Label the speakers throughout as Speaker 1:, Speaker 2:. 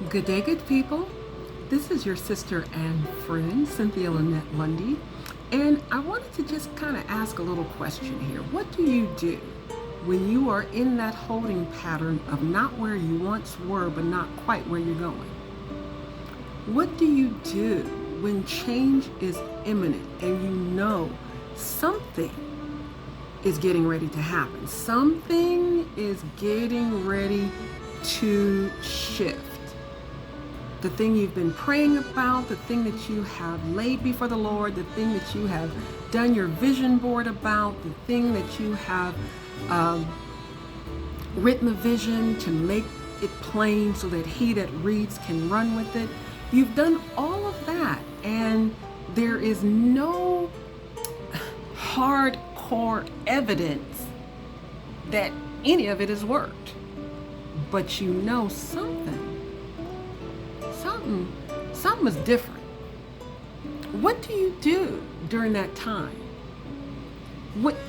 Speaker 1: Good day, good people. This is your sister and friend, Cynthia Lynette Lundy, and I wanted to just kind of ask a little question here. What do you do when you are in that holding pattern of not where you once were, but not quite where you're going? What do you do when change is imminent and you know something is getting ready to happen? Something is getting ready to shift. The thing you've been praying about, the thing that you have laid before the Lord, the thing that you have done your vision board about, the thing that you have written the vision to make it plain so that he that reads can run with it. You've done all of that, and there is no hardcore evidence that any of it has worked. But you know something is different. What do you do during that time?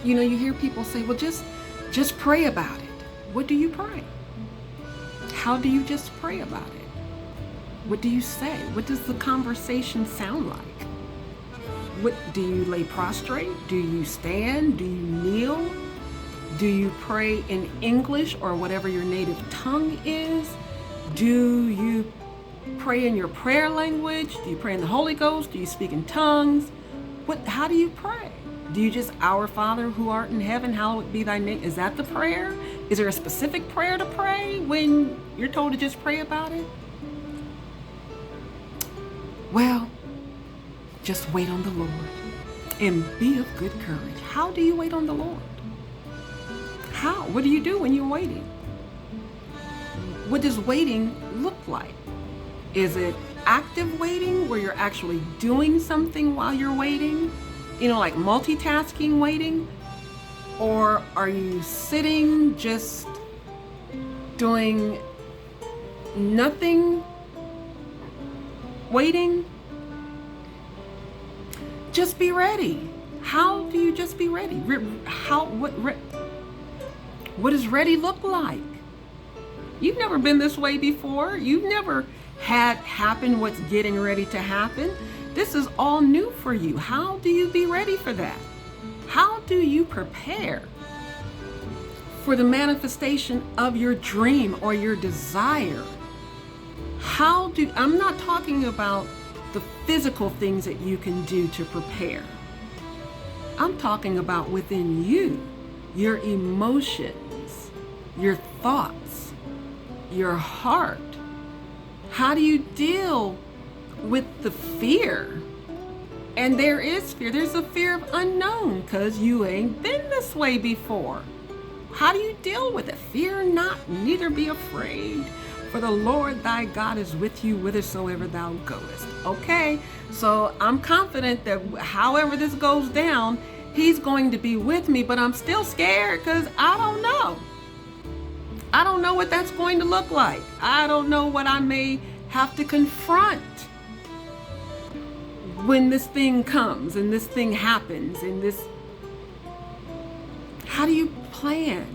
Speaker 1: You hear people say, well, just pray about it. What do you pray? How do you just pray about it? What do you say? What does the conversation sound like? What do you lay prostrate? Do you stand? Do you kneel? Do you pray in English or whatever your native tongue is? Do you pray in your prayer language? Do you pray in the Holy Ghost? Do you speak in tongues? How do you pray? Do you just, Our Father who art in heaven, hallowed be thy name? Is that the prayer? Is there a specific prayer to pray when you're told to just pray about it? Well, just wait on the Lord and be of good courage. How do you wait on the Lord? How? What do you do when you're waiting? What does waiting look like? Is it active waiting where you're actually doing something while you're waiting? Like multitasking waiting? Or are you sitting just doing nothing waiting? Just be ready. How do you just be ready? What does ready look like? You've never been this way before. You've never had happen what's getting ready to happen. This is all new for you. How do you be ready for that? How do you prepare for the manifestation of your dream or your desire? I'm not talking about the physical things that you can do to prepare. I'm talking about within you, your emotions, your thoughts, your heart. How do you deal with the fear? And there is fear. There's a fear of unknown because you ain't been this way before. How do you deal with it? Fear not, neither be afraid. For the Lord thy God is with you whithersoever thou goest. Okay, so I'm confident that however this goes down, he's going to be with me, but I'm still scared because I don't know. I don't know what that's going to look like. I don't know what I may have to confront when this thing comes and this thing happens and this. How do you plan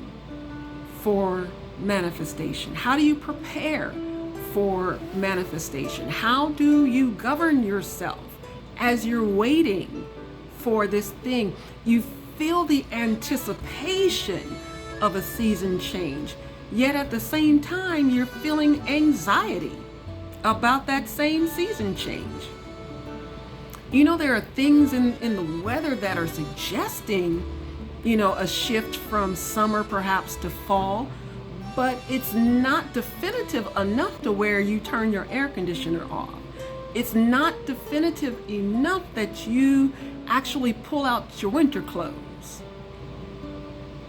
Speaker 1: for manifestation? How do you prepare for manifestation? How do you govern yourself as you're waiting for this thing? You feel the anticipation of a season change. Yet at the same time, you're feeling anxiety about that same season change. There are things in the weather that are suggesting, a shift from summer perhaps to fall, but it's not definitive enough to where you turn your air conditioner off. It's not definitive enough that you actually pull out your winter clothes.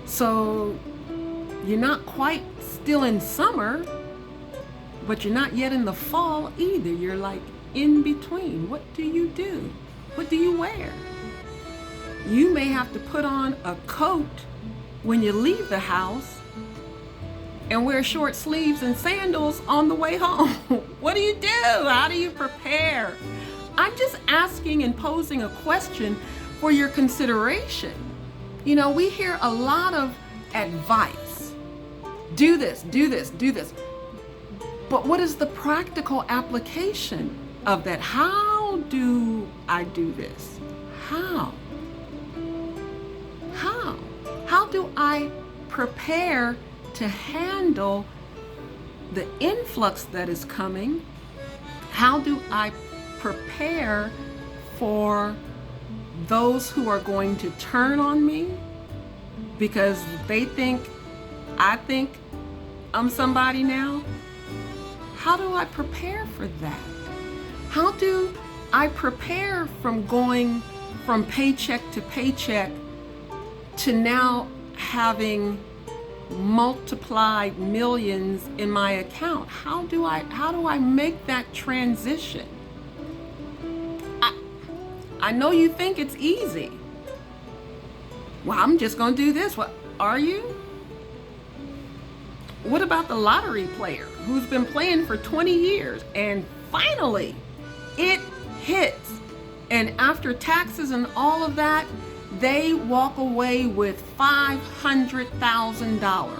Speaker 1: So you're not quite still in summer, but you're not yet in the fall either. You're like in between. What do you do? What do you wear? You may have to put on a coat when you leave the house and wear short sleeves and sandals on the way home. What do you do? How do you prepare? I'm just asking and posing a question for your consideration. We hear a lot of advice. Do this, do this, do this. But what is the practical application of that? How do I do this? How? How do I prepare to handle the influx that is coming? How do I prepare for those who are going to turn on me because I think I'm somebody now? How do I prepare for that? How do I prepare from going from paycheck to paycheck to now having multiplied millions in my account? How do I make that transition? I know you think it's easy. Well, I'm just going to do this. What are you? What about the lottery player who's been playing for 20 years and finally it hits, and after taxes and all of that, they walk away with $500,000,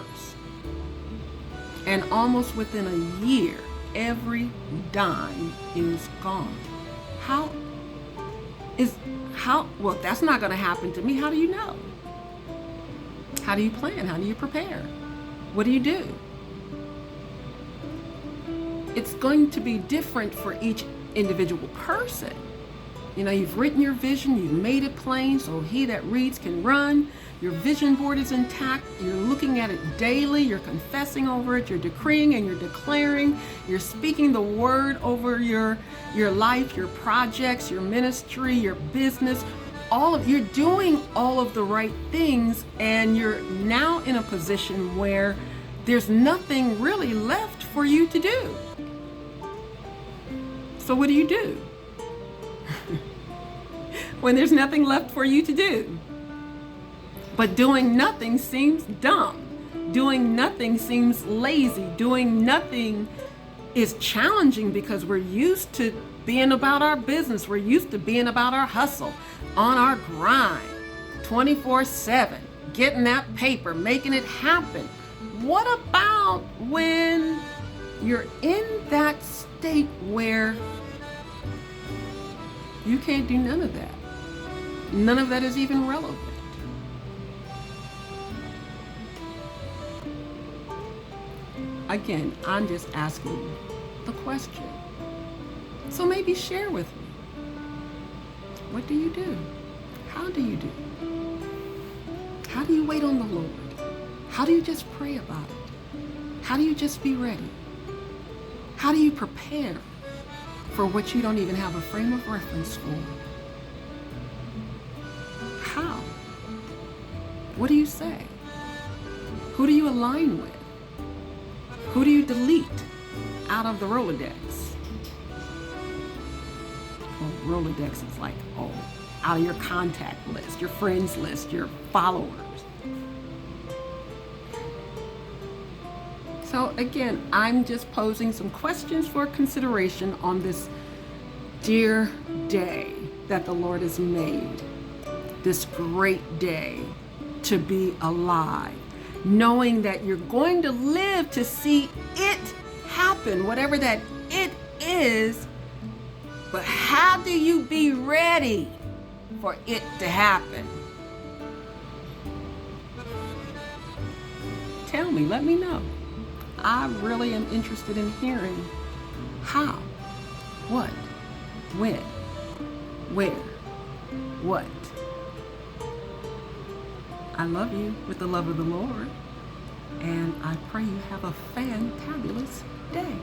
Speaker 1: and almost within a year every dime is gone? Well, that's not going to happen to me. How do you know? How do you plan? How do you prepare? What do you do? It's going to be different for each individual person. You know, you've written your vision, you've made it plain so he that reads can run. Your vision board is intact. You're looking at it daily. You're confessing over it. You're decreeing and you're declaring. You're speaking the word over your life, your projects, your ministry, your business. You're doing all of the right things, and you're now in a position where there's nothing really left for you to do. So what do you do when there's nothing left for you to do? But doing nothing seems dumb. Doing nothing seems lazy. Doing nothing is challenging because we're used to being about our business. We're used to being about our hustle, on our grind, 24/7, getting that paper, making it happen. What about when you're in that state where you can't do none of that? None of that is even relevant. Again, I'm just asking the question. So maybe share with me. What do you do? How do you do? How do you wait on the Lord? How do you just pray about it? How do you just be ready? How do you prepare for what you don't even have a frame of reference for? How? What do you say? Who do you align with? Who do you delete out of the Rolodex? Well, Rolodex is like, out of your contact list, your friends list, your followers. So again, I'm just posing some questions for consideration on this dear day that the Lord has made. This great day to be alive, knowing that you're going to live to see it happen, whatever that it is. But how do you be ready for it to happen? Tell me, let me know. I really am interested in hearing how, what, when, where, what. I love you with the love of the Lord, and I pray you have a fantabulous day.